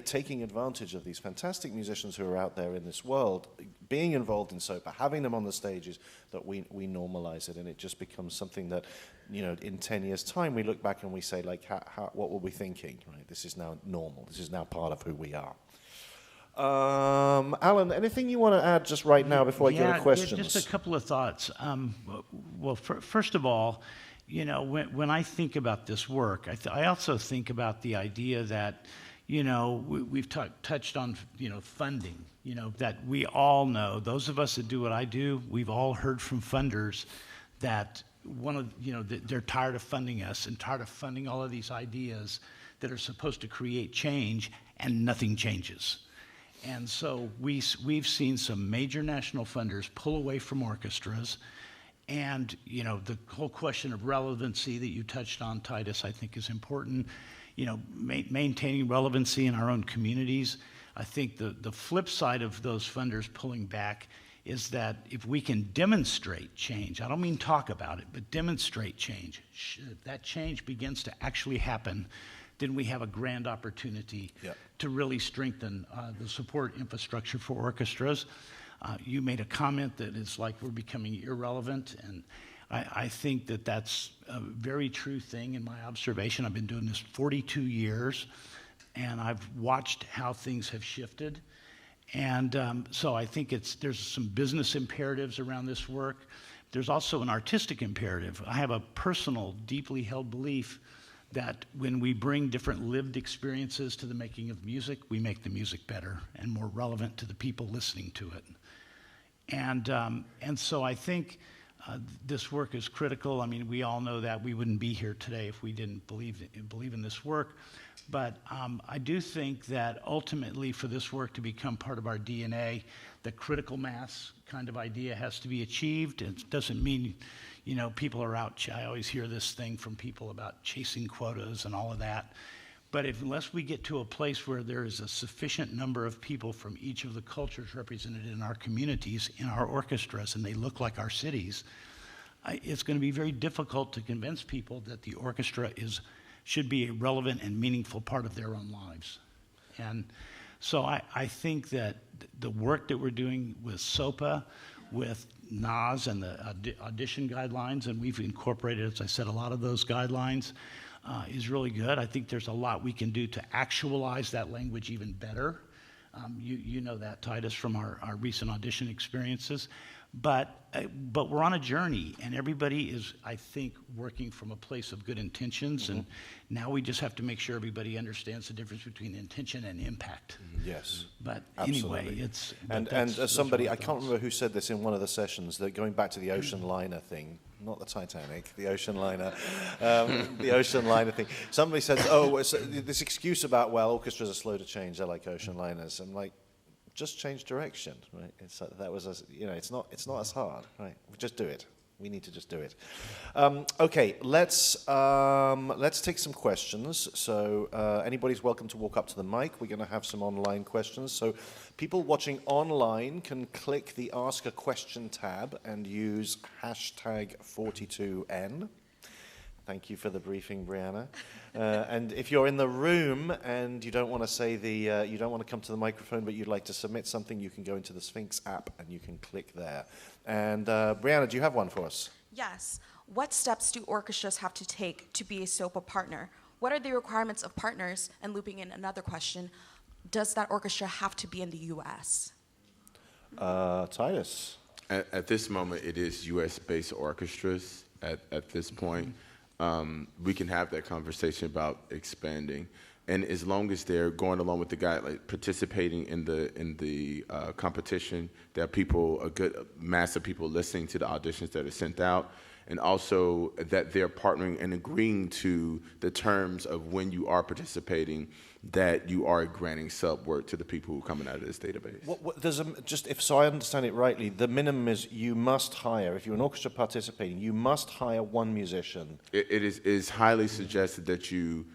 taking advantage of these fantastic musicians who are out there in this world, being involved in Sopa, having them on the stages, that we normalize it, and it just becomes something that, in 10 years' time, we look back and we say, like, what were we thinking, right? This is now normal. This is now part of who we are. Alan, anything you want to add just right now before I go to questions? Just a couple of thoughts. First of all, when I think about this work, I also think about the idea that, we've touched on, funding, that we all know, those of us that do what I do, we've all heard from funders that they're tired of funding us and tired of funding all of these ideas that are supposed to create change, and nothing changes. And so we've seen some major national funders pull away from orchestras, and the whole question of relevancy that you touched on, Titus, I think is important. Maintaining relevancy in our own communities. I think the flip side of those funders pulling back is that if we can demonstrate change, I don't mean talk about it, but demonstrate change, that change begins to actually happen, then we have a grand opportunity to really strengthen the support infrastructure for orchestras. You made a comment that it's like we're becoming irrelevant, and I think that that's a very true thing in my observation. I've been doing this 42 years, and I've watched how things have shifted. And so I think there's some business imperatives around this work. There's also an artistic imperative. I have a personal, deeply held belief that when we bring different lived experiences to the making of music, we make the music better and more relevant to the people listening to it. And so I think this work is critical. I mean, we all know that. We wouldn't be here today if we didn't believe in this work. But I do think that ultimately for this work to become part of our DNA, the critical mass kind of idea has to be achieved. It doesn't mean, people are out. I always hear this thing from people about chasing quotas and all of that. But unless we get to a place where there is a sufficient number of people from each of the cultures represented in our communities, in our orchestras, and they look like our cities, it's going to be very difficult to convince people that the orchestra should be a relevant and meaningful part of their own lives. And so I think that the work that we're doing with Sopa, with NAS and the audition guidelines, and we've incorporated, as I said, a lot of those guidelines, is really good. I think there's a lot we can do to actualize that language even better. You know that, Titus, from our recent audition experiences. But we're on a journey, and everybody is, I think, working from a place of good intentions, and now we just have to make sure everybody understands the difference between intention and impact. Yes. But absolutely. Anyway, and as somebody, I can't remember who said this in one of the sessions, that going back to the ocean liner thing, not the Titanic, the ocean liner, the ocean liner thing. Somebody said, this excuse about, well, orchestras are slow to change, they're like ocean liners. I'm like, just change direction, right? It's not as hard, right? Just do it. We need to just do it. Okay, let's take some questions. So anybody's welcome to walk up to the mic. We're going to have some online questions. So people watching online can click the Ask a Question tab and use hashtag 42N. Thank you for the briefing, Brianna. And if you're in the room and you don't want to say you don't want to come to the microphone, but you'd like to submit something, you can go into the Sphinx app and you can click there. And Brianna, do you have one for us? Yes. What steps do orchestras have to take to be a SOPA partner? What are the requirements of partners? And looping in another question, does that orchestra have to be in the U.S.? Titus. At this moment, it is U.S.-based orchestras at this point. We can have that conversation about expanding. And as long as they're going along with the guide, like participating in the competition, there are people, a good mass of people listening to the auditions that are sent out, and also that they're partnering and agreeing to the terms of when you are participating, that you are granting sub work to the people who are coming out of this database. If so I understand it rightly, the minimum is you must hire, if you're an orchestra participating, you must hire one musician. It is highly suggested that you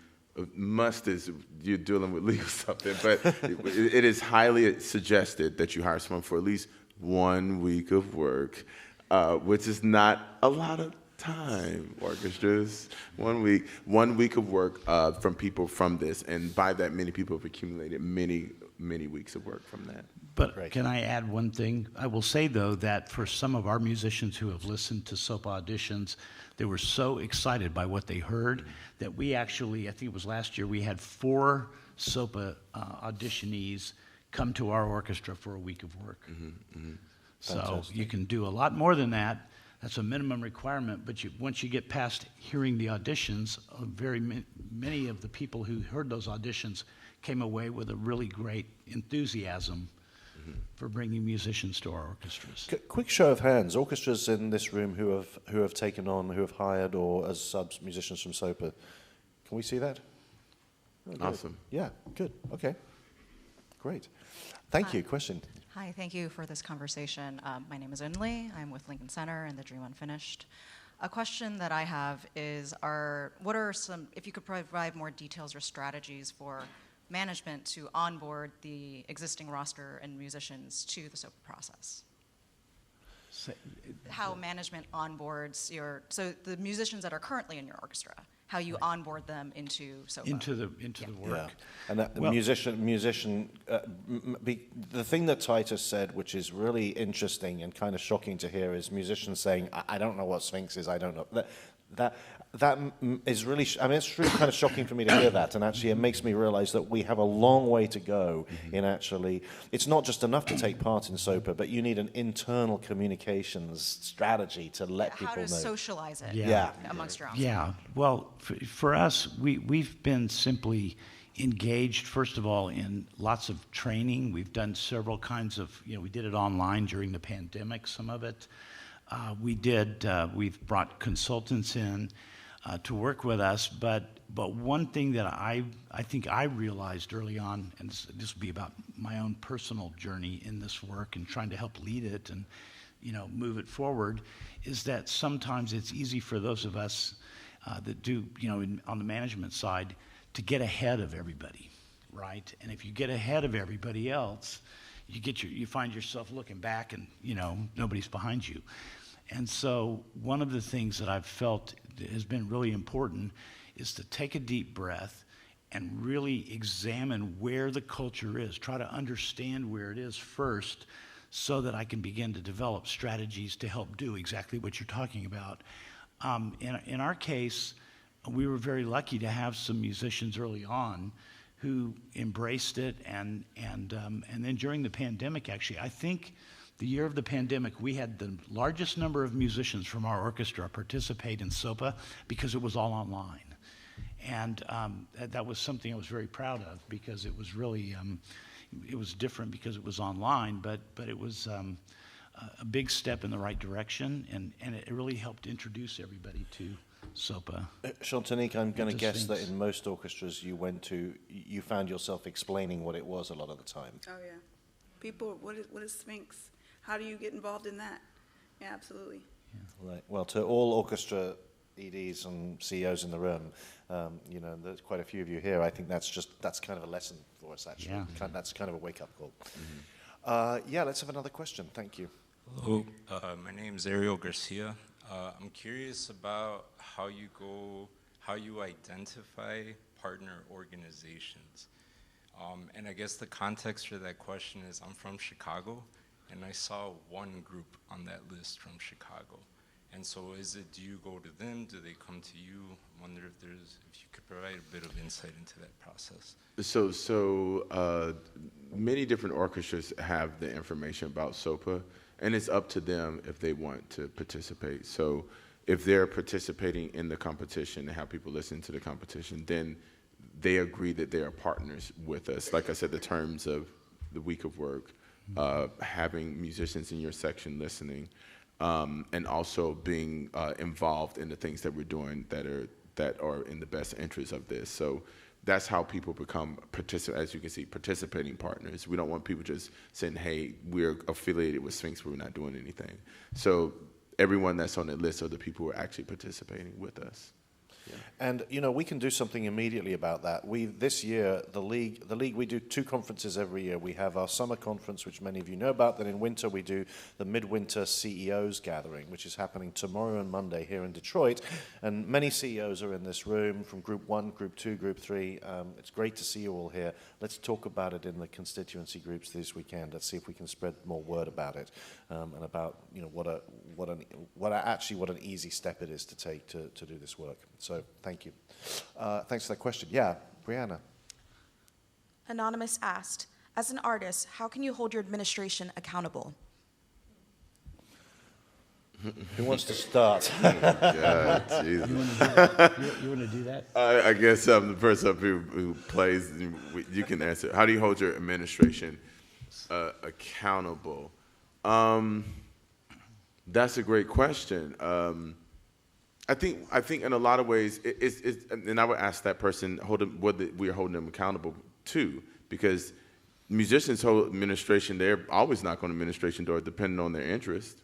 must, is you're dealing with legal stuff there, but it is highly suggested that you hire someone for at least 1 week of work, which is not a lot of time, orchestras. 1 week of work from people from this, and by that many people have accumulated many weeks of work from that. But Great. Can I add one thing? I will say, though, that for some of our musicians who have listened to Sopa auditions, they were so excited by what they heard that we actually, I think it was last year, we had 4 Sopa auditionees come to our orchestra for a week of work. So Fantastic. you can do a lot more than that. That's a minimum requirement, but once you get past hearing the auditions, many of the people who heard those auditions came away with a really great enthusiasm for bringing musicians to our orchestras. Quick show of hands, orchestras in this room who have taken on, who have hired or as subs musicians from Sopa. Can we see that? Oh, good. Awesome. Yeah, good. Okay. Great. Thank you. Question. Hi, thank you for this conversation. My name is Unli. I'm with Lincoln Center and the Dream Unfinished. A question that I have is, what are some, if you could provide more details or strategies for management to onboard the existing roster and musicians to the SOPA process? How management onboards so the musicians that are currently in your orchestra, how you onboard them into SOPA. Into the work. Yeah. And that the thing that Titus said, which is really interesting and kind of shocking to hear, is musicians saying, I don't know what Sphinx is, I don't know. That is really, it's really kind of shocking for me to hear that, and actually it makes me realize that we have a long way to go in actually, it's not just enough to take part in SOPA, but you need an internal communications strategy to let people know. How to socialize it Yeah. amongst your ensemble. Yeah, well, for us, we've been simply engaged, first of all, in lots of training. We've done several kinds of, we did it online during the pandemic, some of it. We've brought consultants in to work with us, but one thing that I think I realized early on, and this will be about my own personal journey in this work and trying to help lead it and, move it forward, is that sometimes it's easy for those of us that do, on the management side, to get ahead of everybody, right? And if you get ahead of everybody else, you find yourself looking back and, nobody's behind you. And so one of the things that I've felt has been really important is to take a deep breath and really examine where the culture is, try to understand where it is first so that I can begin to develop strategies to help do exactly what you're talking about. In our case, we were very lucky to have some musicians early on who embraced it, and then during the pandemic, actually, I think the year of the pandemic, we had the largest number of musicians from our orchestra participate in SOPA because it was all online. And that was something I was very proud of, because it was really, it was different because it was online, but it was a big step in the right direction, and it really helped introduce everybody to SOPA. Shantanique, I'm going to guess that Sphinx. in most orchestras you went to, you found yourself explaining what it was a lot of the time. Oh, yeah. People, what is Sphinx? How do you get involved in that? Yeah, absolutely. Right. Well, to all orchestra EDs and CEOs in the room, you know, there's quite a few of you here. I think that's kind of a lesson for us, actually. Yeah. That's kind of a wake-up call. Yeah, let's have another question. Thank you. Hello, my name is Ariel Garcia. I'm curious about how you identify partner organizations. And I guess the context for that question is I'm from Chicago, and I saw one group on that list from Chicago. And so do you go to them? Do they come to you? I wonder if you could provide a bit of insight into that process. So many different orchestras have the information about SOPA, and it's up to them if they want to participate. So if they're participating in the competition and have people listen to the competition, then they agree that they are partners with us. Like I said, the terms of the week of work, having musicians in your section listening, and also being involved in the things that we're doing that are in the best interest of this. So that's how people become, as you can see, participating partners. We don't want people just saying, hey, we're affiliated with Sphinx, but we're not doing anything. So everyone that's on the list are the people who are actually participating with us. Yeah. And, you know, we can do something immediately about that. This year, the league, we do 2 conferences every year. We have our summer conference, which many of you know about. Then in winter, we do the midwinter CEOs gathering, which is happening tomorrow and Monday here in Detroit. And many CEOs are in this room from Group 1, Group 2, Group 3. It's great to see you all here. Let's talk about it in the constituency groups this weekend. Let's see if we can spread more word about it, and about, you know, what an easy step it is to take to do this work. So thank you. Thanks for that question. Yeah, Brianna. Anonymous asked, as an artist, how can you hold your administration accountable? Who wants to start? God, Jesus. You want to do that? I guess I'm the person up here who plays. You can answer. How do you hold your administration accountable? That's a great question. I think in a lot of ways, and I would ask that person what we are holding them accountable to, because musicians hold administration. They're always knocking on administration door, depending on their interest.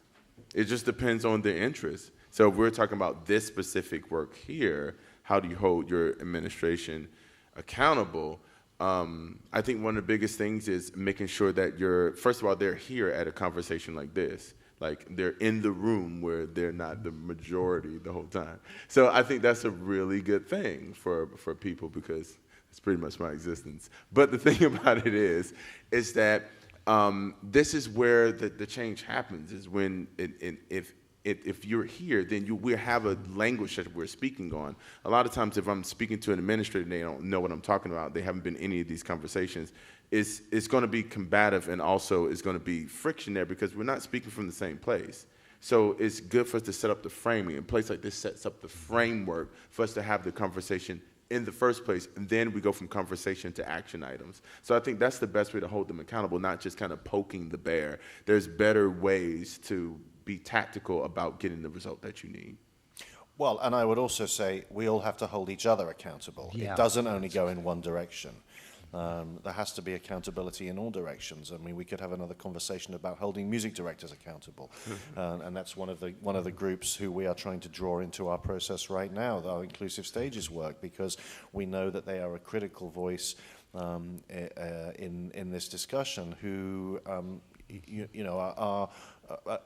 It just depends on their interest. So if we're talking about this specific work here, how do you hold your administration accountable? I think one of the biggest things is making sure that first of all, they're here at a conversation like this. Like, they're in the room where they're not the majority the whole time. So I think that's a really good thing for people, because it's pretty much my existence. But the thing about it is that this is where the change happens, is when if you're here, then we have a language that we're speaking on. A lot of times if I'm speaking to an administrator and they don't know what I'm talking about, they haven't been in any of these conversations, it's going to be combative, and also it's going to be friction there because we're not speaking from the same place. So it's good for us to set up the framing. A place like this sets up the framework for us to have the conversation in the first place, and then we go from conversation to action items. So I think that's the best way to hold them accountable, not just kind of poking the bear. There's better ways to be tactical about getting the result that you need. Well, and I would also say we all have to hold each other accountable. Yeah. It doesn't only go in one direction. There has to be accountability in all directions. I mean, we could have another conversation about holding music directors accountable, and that's one of the groups who we are trying to draw into our process right now, our Inclusive Stages work, because we know that they are a critical voice in this discussion, who are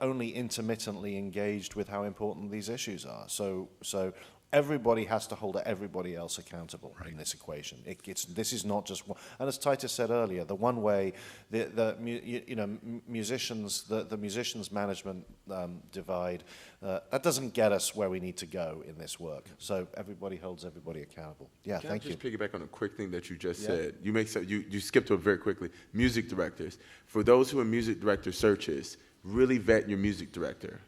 only intermittently engaged with how important these issues are. So everybody has to hold everybody else accountable in this equation. This is not just one. And as Titus said earlier, the one way the musicians management divide, that doesn't get us where we need to go in this work. So everybody holds everybody accountable. Yeah, Can thank you. I just piggyback on a quick thing that you just said? You skipped over very quickly. Music directors. For those who are music director searches, really vet your music director,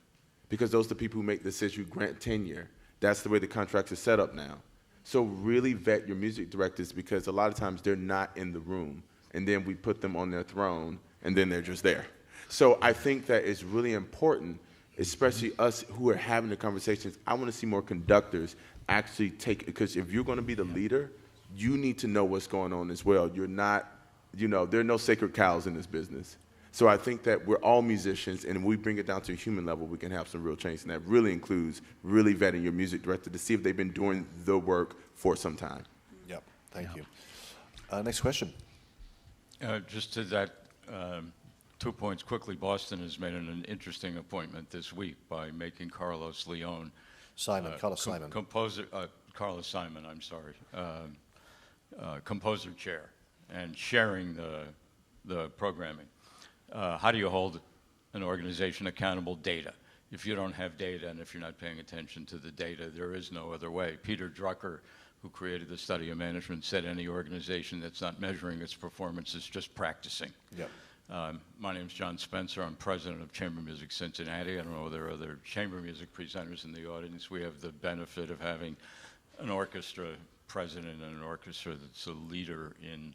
because those are the people who make the decision, who grant tenure. That's the way the contracts are set up now. So really vet your music directors, because a lot of times they're not in the room, and then we put them on their throne, and then they're just there. So I think that it's really important, especially us who are having the conversations. I want to see more conductors actually take it, because if you're going to be the leader, you need to know what's going on as well. You're not, there are no sacred cows in this business. So I think that we're all musicians, and when we bring it down to a human level, we can have some real change. And that really includes really vetting your music director to see if they've been doing the work for some time. Yep, thank you. Next question. Just to that, 2 points quickly. Boston has made an interesting appointment this week by making Carlos Leon, Carlos Simon. Carlos Simon, I'm sorry, composer chair, and sharing the programming. How do you hold an organization accountable? Data. If you don't have data and if you're not paying attention to the data, there is no other way. Peter Drucker, who created the study of management, said any organization that's not measuring its performance is just practicing. Yep. My name's John Spencer. I'm president of Chamber Music Cincinnati. I don't know if there are other chamber music presenters in the audience. We have the benefit of having an orchestra president and an orchestra that's a leader in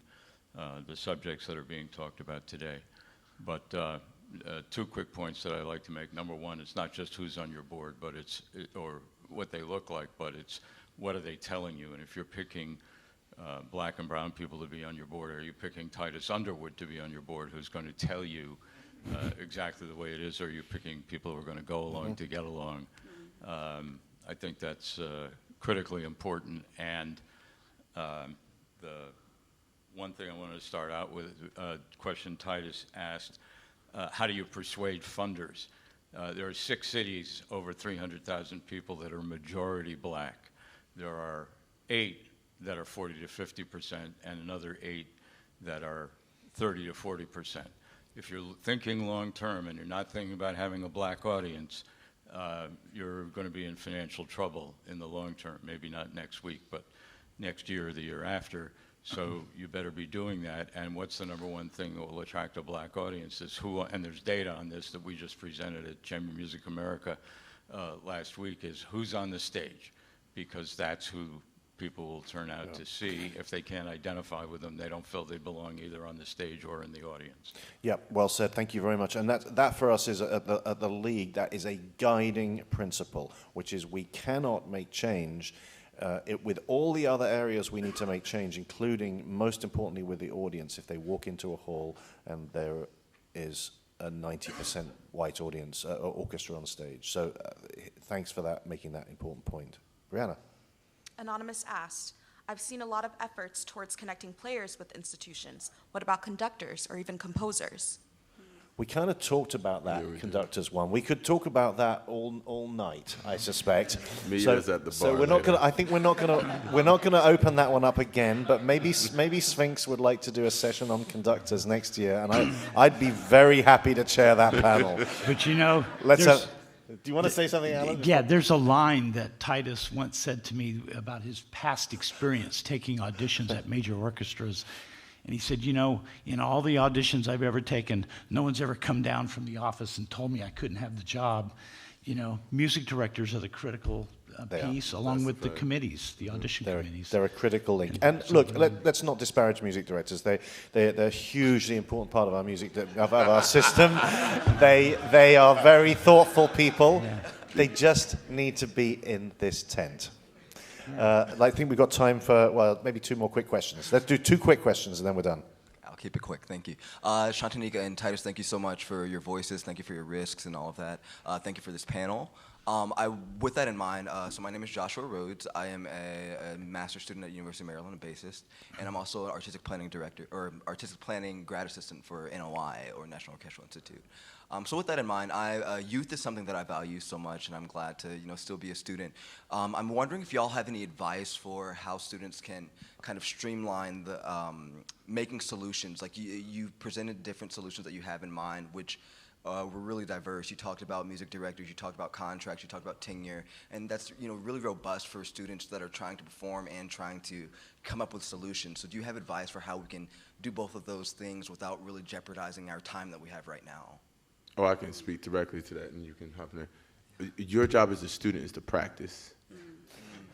the subjects that are being talked about today. But 2 quick points that I'd like to make. Number one, it's not just who's on your board, but or what they look like, but it's what are they telling you? And if you're picking black and brown people to be on your board, or are you picking Titus Underwood to be on your board, who's going to tell you exactly the way it is, or are you picking people who are going to go along to get along? I think that's critically important. And the one thing I wanted to start out with, a question Titus asked, how do you persuade funders? There are 6 cities, over 300,000 people, that are majority black. There are 8 that are 40 to 50%, and another 8 that are 30 to 40%. If you're thinking long-term and you're not thinking about having a black audience, you're going to be in financial trouble in the long term. Maybe not next week, but next year or the year after. So you better be doing that. And what's the number one thing that will attract a black audience is who, and there's data on this that we just presented at Chamber Music America last week, is who's on the stage, because that's who people will turn out to see. If they can't identify with them, they don't feel they belong either on the stage or in the audience. Yep, well said. Thank you very much. And that for us is at the league, that is a guiding principle, which is we cannot make change with all the other areas we need to make change, including, most importantly, with the audience. If they walk into a hall and there is a 90% white audience, orchestra on stage. So thanks for that, making that important point. Brianna. Anonymous asked, I've seen a lot of efforts towards connecting players with institutions. What about conductors or even composers? We kind of talked about that conductors one. We could talk about that all night, I suspect. Is at the bar. So we're not going to. I think we're not going to open that one up again. But maybe Sphinx would like to do a session on conductors next year, and I'd be very happy to chair that panel. But you know, do you want to say something, Alan? Yeah, there's a line that Titus once said to me about his past experience taking auditions at major orchestras. And he said, you know, in all the auditions I've ever taken, no one's ever come down from the office and told me I couldn't have the job. You know, music directors are the critical piece, along with the committees, the audition committees. They're a critical link. And look, let's not disparage music directors. They're a hugely important part of our music, of our system. They are very thoughtful people. Yeah. They just need to be in this tent. I think we've got time for, well, maybe 2 more quick questions. Let's do 2 quick questions and then we're done. I'll keep it quick, thank you. Shantanique and Titus, thank you so much for your voices. Thank you for your risks and all of that. Thank you for this panel. With that in mind, so my name is Joshua Rhodes. I am a master's student at University of Maryland, a bassist, and I'm also an artistic planning director, or artistic planning grad assistant for NOI, or National Orchestral Institute. So with that in mind, youth is something that I value so much, and I'm glad to still be a student. I'm wondering if y'all have any advice for how students can kind of streamline the making solutions. Like you presented different solutions that you have in mind, which were really diverse. You talked about music directors, you talked about contracts, you talked about tenure, and that's really robust for students that are trying to perform and trying to come up with solutions. So do you have advice for how we can do both of those things without really jeopardizing our time that we have right now? Oh, I can speak directly to that, and you can hop in there. Your job as a student is to practice.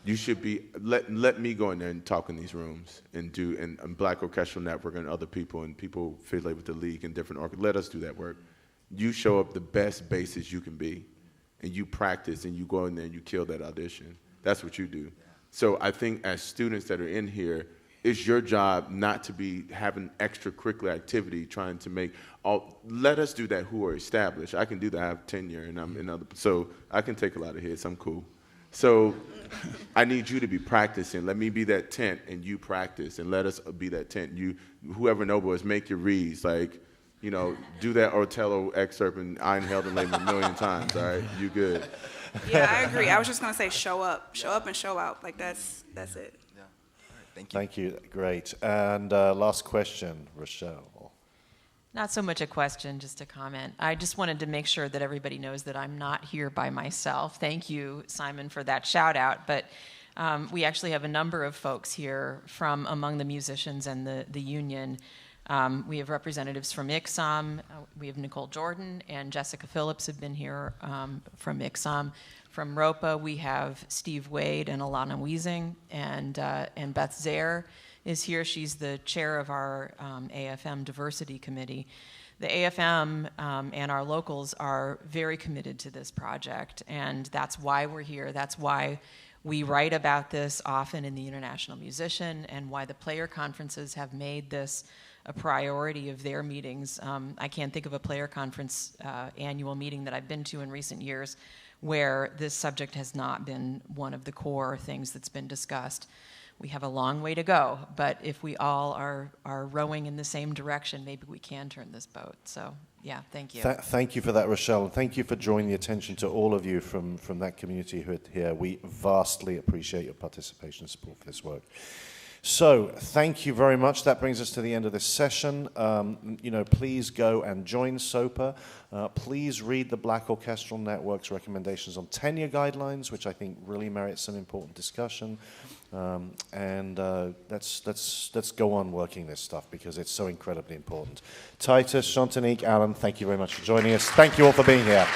You should be, let me go in there and talk in these rooms and Black Orchestral Network and other people and people affiliated with the league and different orchestras. Let us do that work. You show up the best bassist you can be, and you practice, and you go in there and you kill that audition. That's what you do. So I think as students that are in here, it's your job not to be having extracurricular activity trying to make let us do that who are established. I can do that. I have tenure and I'm in other, so I can take a lot of hits. I'm cool. So I need you to be practicing. Let me be that tent and you practice, and let us be that tent. You, whoever noble is, make your reads. Like, you know, do that Othello excerpt and Ein Heldenleben a million times, all right? You good. Yeah, I agree. I was just gonna say show up and show out. Like that's it. Yeah. All right. Thank you. Thank you. Great. And last question, Rochelle. Not so much a question, just a comment. I just wanted to make sure that everybody knows that I'm not here by myself. Thank you, Simon, for that shout out. But we actually have a number of folks here from among the musicians and the union. We have representatives from ICSOM. We have Nicole Jordan and Jessica Phillips have been here from ICSOM. From ROPA, we have Steve Wade and Alana Wiesing, and Beth Zaire is here. She's the chair of our AFM Diversity Committee. The AFM and our locals are very committed to this project, and that's why we're here. That's why we write about this often in the International Musician, and why the player conferences have made this a priority of their meetings. I can't think of a player conference annual meeting that I've been to in recent years where this subject has not been one of the core things that's been discussed. We have a long way to go, but if we all are rowing in the same direction, maybe we can turn this boat. So, yeah, thank you. Thank you for that, Rochelle, and thank you for drawing the attention to all of you from that community who are here. We vastly appreciate your participation and support for this work. So, thank you very much. That brings us to the end of this session. Please go and join Sopa. Please read the Black Orchestral Network's recommendations on tenure guidelines, which I think really merits some important discussion. Let's go on working this stuff because it's so incredibly important. Titus, Shantanique, Alan, thank you very much for joining us. Thank you all for being here.